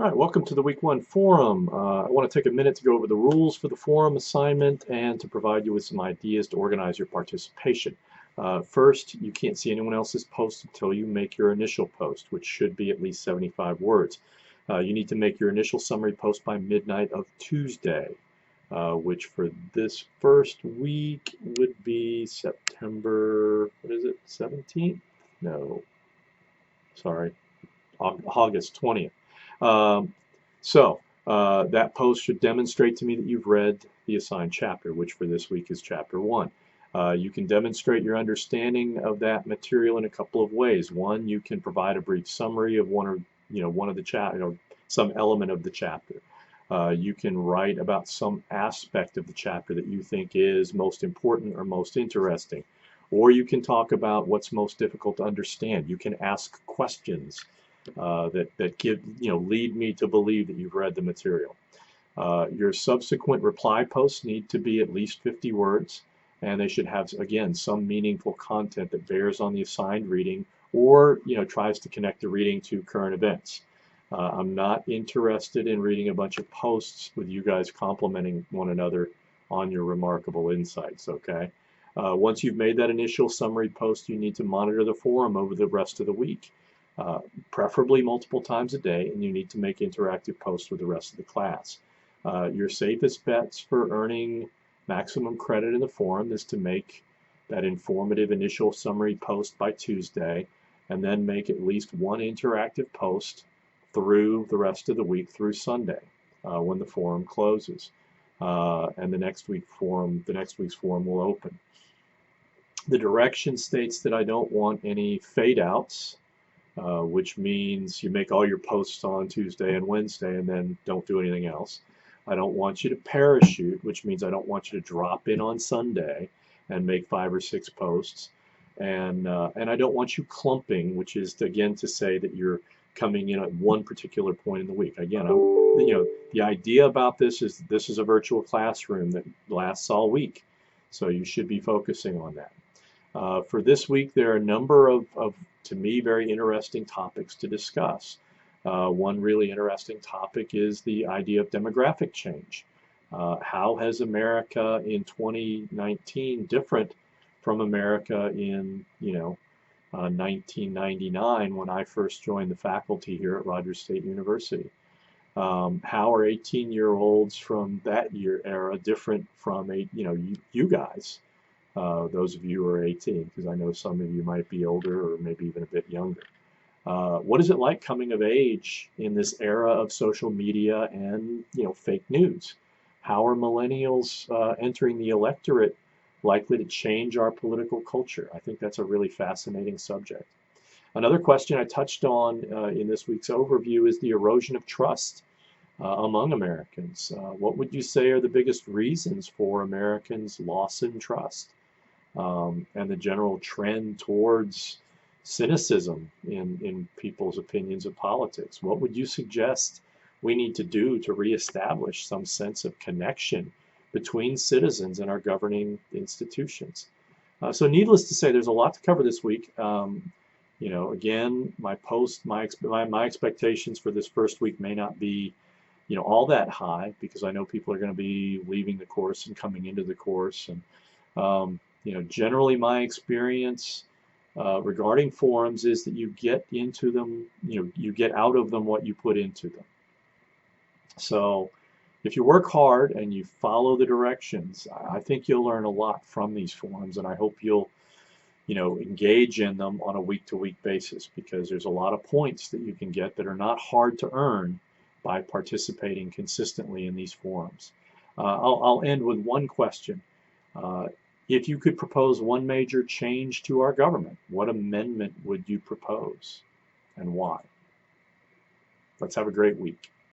All right, welcome to the Week 1 Forum. I want to take a minute to go over the rules for the forum assignment and to provide you with some ideas to organize your participation. First, you can't see anyone else's post until you make your initial post, which should be at least 75 words. You need to make your initial summary post by midnight of Tuesday, which for this first week would be September, what is it, 17th? No, sorry, August 20th. That post should demonstrate to me that you've read the assigned chapter, which for this week is chapter 1. You can demonstrate your understanding of that material in a couple of ways. One, you can provide a brief summary of one of the chapter, some element of the chapter. You can write about some aspect of the chapter that you think is most important or most interesting. Or you can talk about what's most difficult to understand. You can ask questions that lead me to believe that you've read the material. Your subsequent reply posts need to be at least 50 words, and they should have, again, some meaningful content that bears on the assigned reading or tries to connect the reading to current events. I'm not interested in reading a bunch of posts with you guys complimenting one another on your remarkable insights, okay? Once you've made that initial summary post, you need to monitor the forum over the rest of the week. Preferably multiple times a day, and you need to make interactive posts with the rest of the class. Your safest bets for earning maximum credit in the forum is to make that informative initial summary post by Tuesday, and then make at least one interactive post through the rest of the week through Sunday when the forum closes, and the next week's forum will open. The direction states that I don't want any fade outs. Which means you make all your posts on Tuesday and Wednesday and then don't do anything else. I don't want you to parachute, which means I don't want you to drop in on Sunday and make 5 or 6 posts. And I don't want you clumping, which is, again, to say that you're coming in at one particular point in the week. Again, the idea about this is a virtual classroom that lasts all week. So you should be focusing on that. For this week, there are a number of, to me, very interesting topics to discuss. One really interesting topic is the idea of demographic change. How has America in 2019 different from America in 1999 when I first joined the faculty here at Rogers State University? How are 18-year-olds from that era different from you guys? Those of you who are 18, because I know some of you might be older or maybe even a bit younger. What is it like coming of age in this era of social media and fake news? How are millennials entering the electorate likely to change our political culture? I think that's a really fascinating subject. Another question I touched on in this week's overview is the erosion of trust among Americans. What would you say are the biggest reasons for Americans' loss in trust? And the general trend towards cynicism in people's opinions of politics. What would you suggest we need to do to reestablish some sense of connection between citizens and our governing institutions? So needless to say, there's a lot to cover this week. Again, my expectations for this first week may not be all that high, because I know people are going to be leaving the course and coming into the course. And generally my experience regarding forums is that you get into them, you get out of them what you put into them. So if you work hard and you follow the directions, I think you'll learn a lot from these forums, and I hope you'll engage in them on a week-to-week basis, because there's a lot of points that you can get that are not hard to earn by participating consistently in these forums. I'll end with one question. If you could propose one major change to our government, what amendment would you propose and why? Let's have a great week.